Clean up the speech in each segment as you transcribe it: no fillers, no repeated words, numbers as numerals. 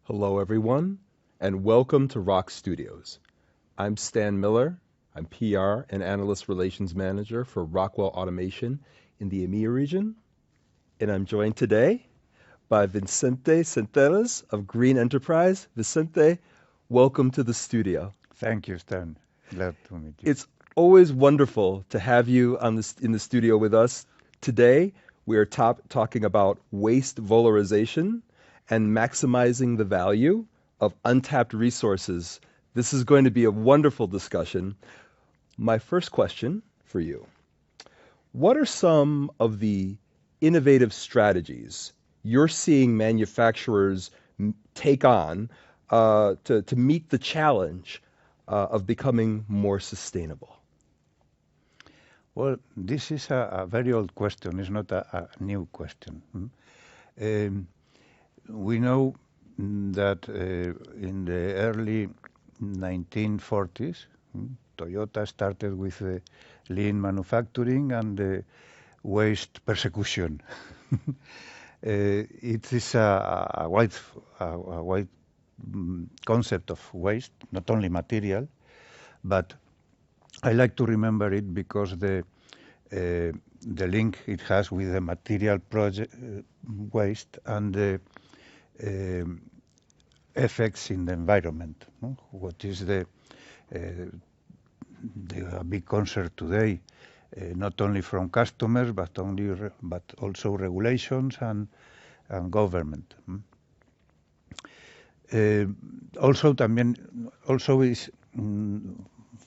Hello, everyone, and welcome to ROKStudios. I'm Stan Miller. I'm PR and Analyst Relations Manager for Rockwell Automation in the EMEA region, and I'm joined today by Vicente Centelles of Greene Enterprise. Vicente, welcome to the studio. Thank you, Stan. Glad to meet you. It's always wonderful to have you in the studio with us. Today, we are talking about waste valorization and maximizing the value of untapped resources. This is going to be a wonderful discussion. My first question for you: what are some of the innovative strategies you're seeing manufacturers take on to meet the challenge of becoming more sustainable? Well, this is a very old question. It's not a new question. We know that in the early 1940s, Toyota started with lean manufacturing and waste persecution. It is a wide concept of waste, not only material, but I like to remember it because the link it has with the material waste and the effects in the environment. No? What is the big concern today, not only from customers but also regulations and government. Also is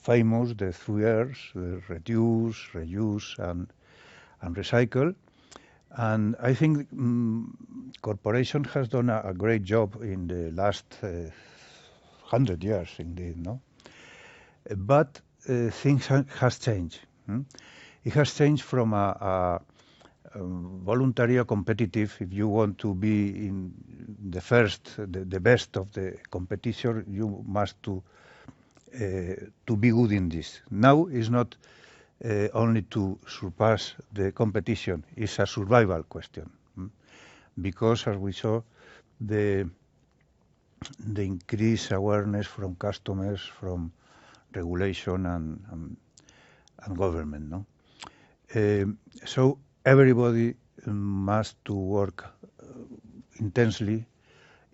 famous the 3 R's: reduce, reuse, and recycle. And I think corporation has done a great job in the last 100 years, indeed, no? But things has changed. It has changed from a voluntary or competitive. If you want to be in the first, the best of the competition, you must to be good in this. Now is not only to surpass the competition, it's a survival question. Because as we saw, the increased awareness from customers, from regulation and government. No? So everybody must to work intensely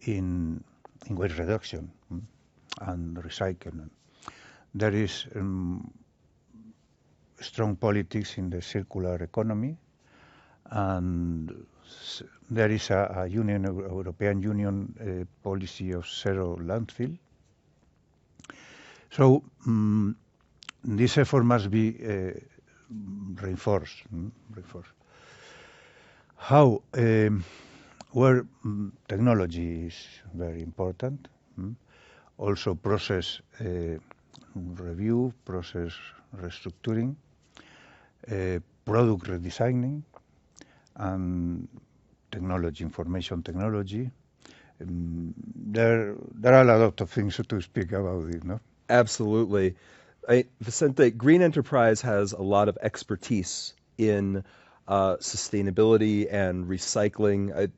in waste reduction and recycling. There is strong politics in the circular economy, and there is a European Union policy of zero landfill. So this effort must be reinforced. How? Where technology is very important. Also process review, process restructuring, product redesigning, and technology, information technology. There are a lot of things to speak about it, no? Absolutely. Vicente, Greene Enterprise has a lot of expertise in sustainability and recycling.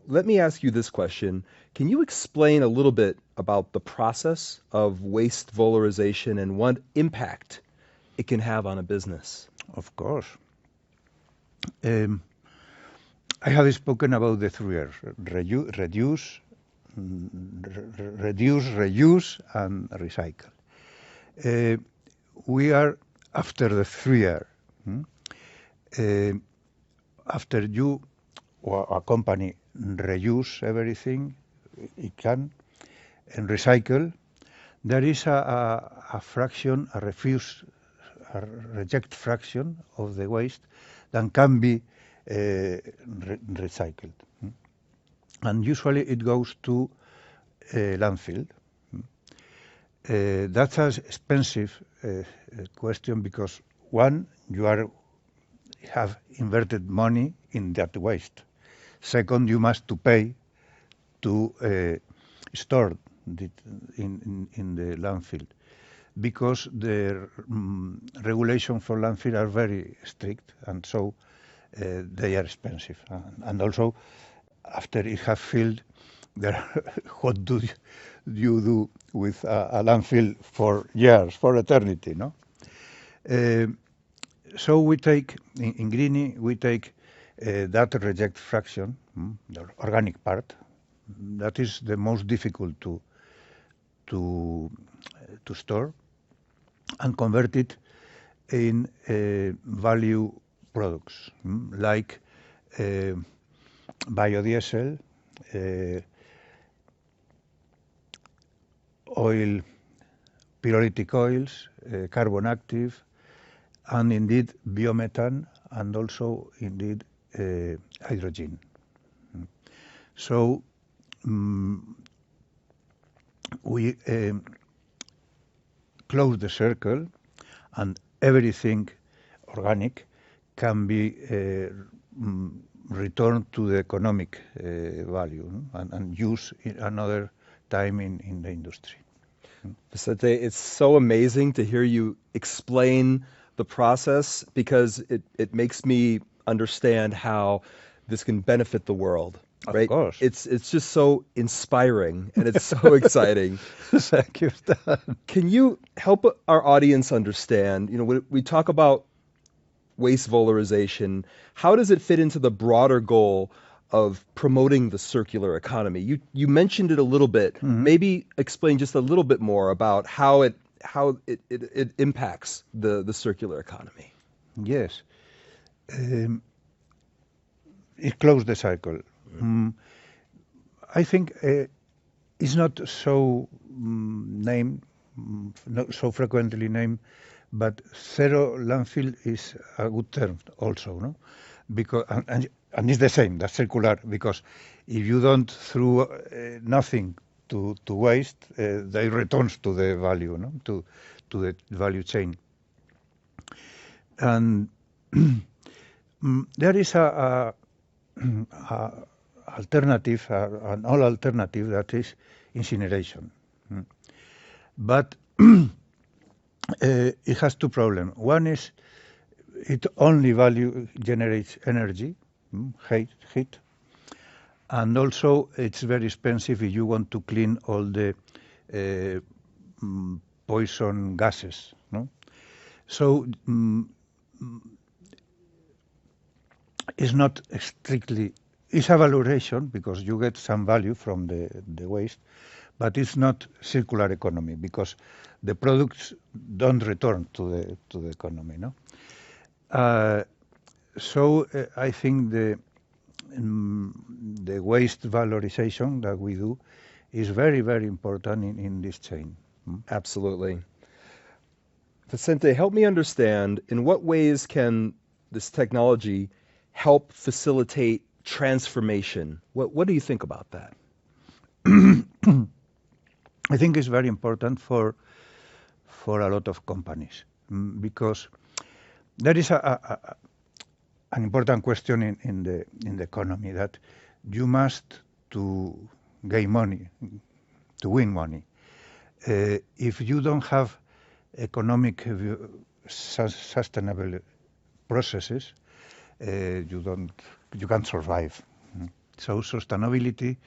Let me ask you this question. Can you explain a little bit about the process of waste valorization and what impact it can have on a business? Of course. I have spoken about the 3 R's: reduce, reuse, and recycle. We are after the 3 R's. After you or a company reuse everything it can and recycle, there is a fraction, a reject fraction of the waste that can be recycled. And usually it goes to landfill. That's an expensive question because, one, you have inverted money in that waste. Second, you must to pay to store it in the landfill, because the regulation for landfill are very strict, and so they are expensive. And also, after it has filled, what do you do with a landfill for years, for eternity, no? So we take, in Greene, we take that reject fraction, the organic part, that is the most difficult to store, and convert it in value products, like biodiesel, oil, pyrolytic oils, carbon active, and indeed biomethane, and also indeed hydrogen. So we close the circle, and everything organic can be returned to the economic value, and used another time in the industry. Vicente, it's so amazing to hear you explain the process, because it makes me understand how this can benefit the world. Of Right? course. It's just so inspiring, and it's so exciting. Thank you, Stan. Can you help our audience understand, when we talk about waste valorization, how does it fit into the broader goal of promoting the circular economy? You mentioned it a little bit. Mm-hmm. Maybe explain just a little bit more about how it impacts the circular economy. Yes. It closed the cycle. I think it's not so named, not so frequently named, but zero landfill is a good term also, no? Because and it's the same, that's circular, because if you don't throw nothing to waste, they returns to the value, no? To the value chain. And there is a alternative, an all alternative, that is incineration. But it has two problems. One is it only generates energy, heat, and also it's very expensive if you want to clean all the poison gases. No? So it's not strictly, it's a valorization because you get some value from the waste, but it's not circular economy because the products don't return to the economy. No? So I think the waste valorization that we do is very, very important in this chain. Absolutely. Vicente, help me understand, in what ways can this technology help facilitate transformation? What do you think about that? I think it's very important for a lot of companies because there is an important question in the economy, that you must, to gain money, to win money, if you don't have economic sustainable processes, you can't survive. So sustainability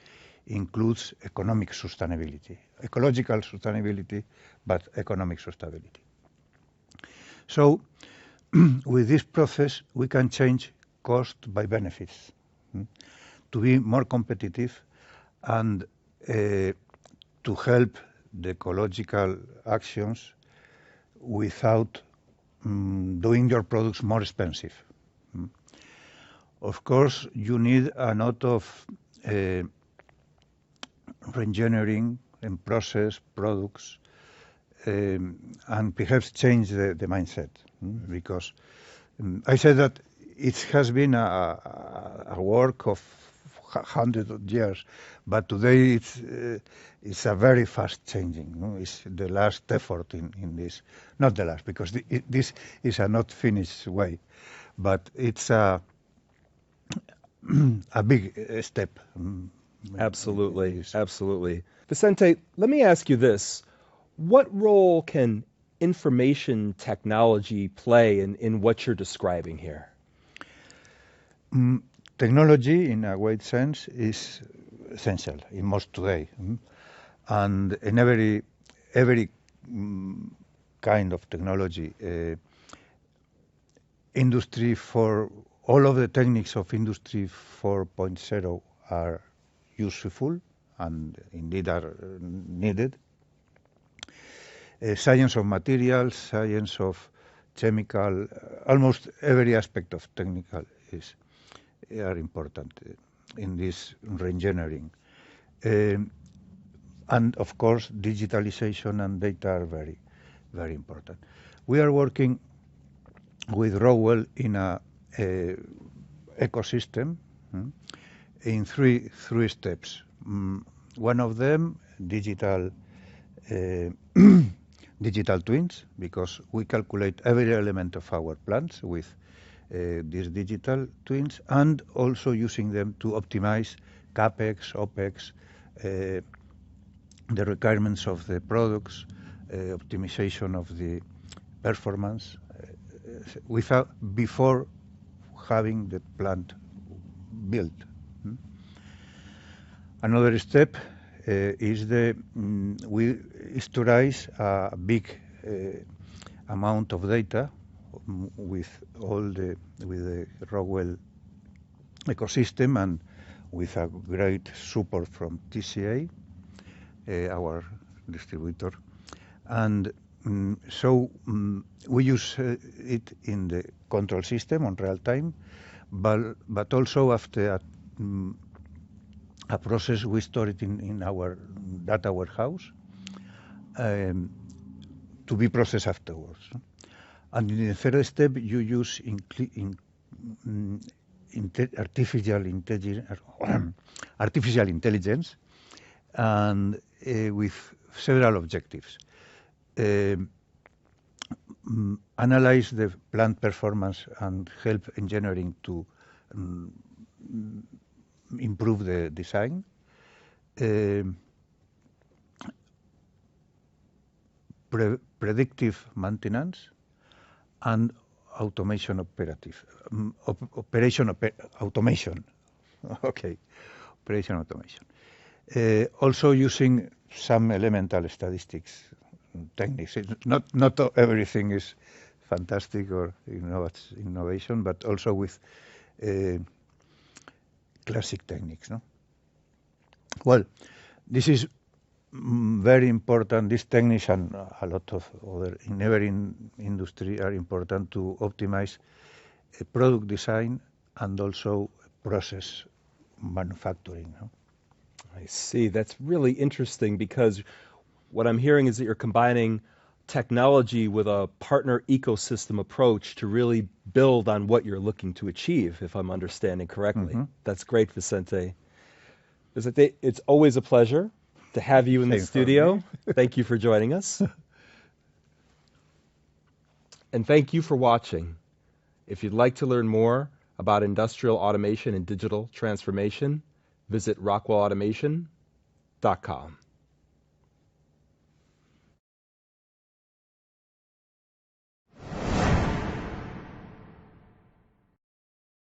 includes economic sustainability, ecological sustainability, but economic sustainability. So with this process, we can change cost by benefits to be more competitive and to help the ecological actions without doing your products more expensive. Of course, you need a lot of reengineering and process products and perhaps change the mindset, because I said that it has been a work of hundreds of years, but today it's a very fast changing. It's the last effort in this, not the last, because this is a not finished way, but it's a big step. Absolutely, absolutely. Vicente, let me ask you this. What role can information technology play in what you're describing here? Technology, in a wide sense, is essential in most today. And in every kind of technology, all of the techniques of Industry 4.0 are useful and indeed are needed. Science of materials, science of chemical, almost every aspect of technical are important in this reengineering. And of course, digitalization and data are very, very important. We are working with Rockwell in a ecosystem in three steps. One of them, digital twins, because we calculate every element of our plants with these digital twins, and also using them to optimize CapEx, OpEx, the requirements of the products, optimization of the performance, before having the plant built. Another step is to raise a big amount of data with the Rockwell ecosystem and with a great support from TCA, our distributor, and so we use it in the control system on real time, but also after a process we store it in our data warehouse to be processed afterwards. And in the third step, you use artificial intelligence, and with several objectives. Analyze the plant performance and help engineering to improve the design. Predictive maintenance and automation automation. Okay, operation automation. Also using some elemental statistics techniques. Not everything is fantastic or innovation, but also with classic techniques. No? Well, this is very important. These techniques and a lot of other in every industry are important to optimize product design and also process manufacturing. No? I see. That's really interesting because what I'm hearing is that you're combining technology with a partner ecosystem approach to really build on what you're looking to achieve, if I'm understanding correctly. Mm-hmm. That's great, Vicente. Vicente, it's always a pleasure to have you in the studio. Thank you for joining us. And thank you for watching. If you'd like to learn more about industrial automation and digital transformation, visit rockwellautomation.com.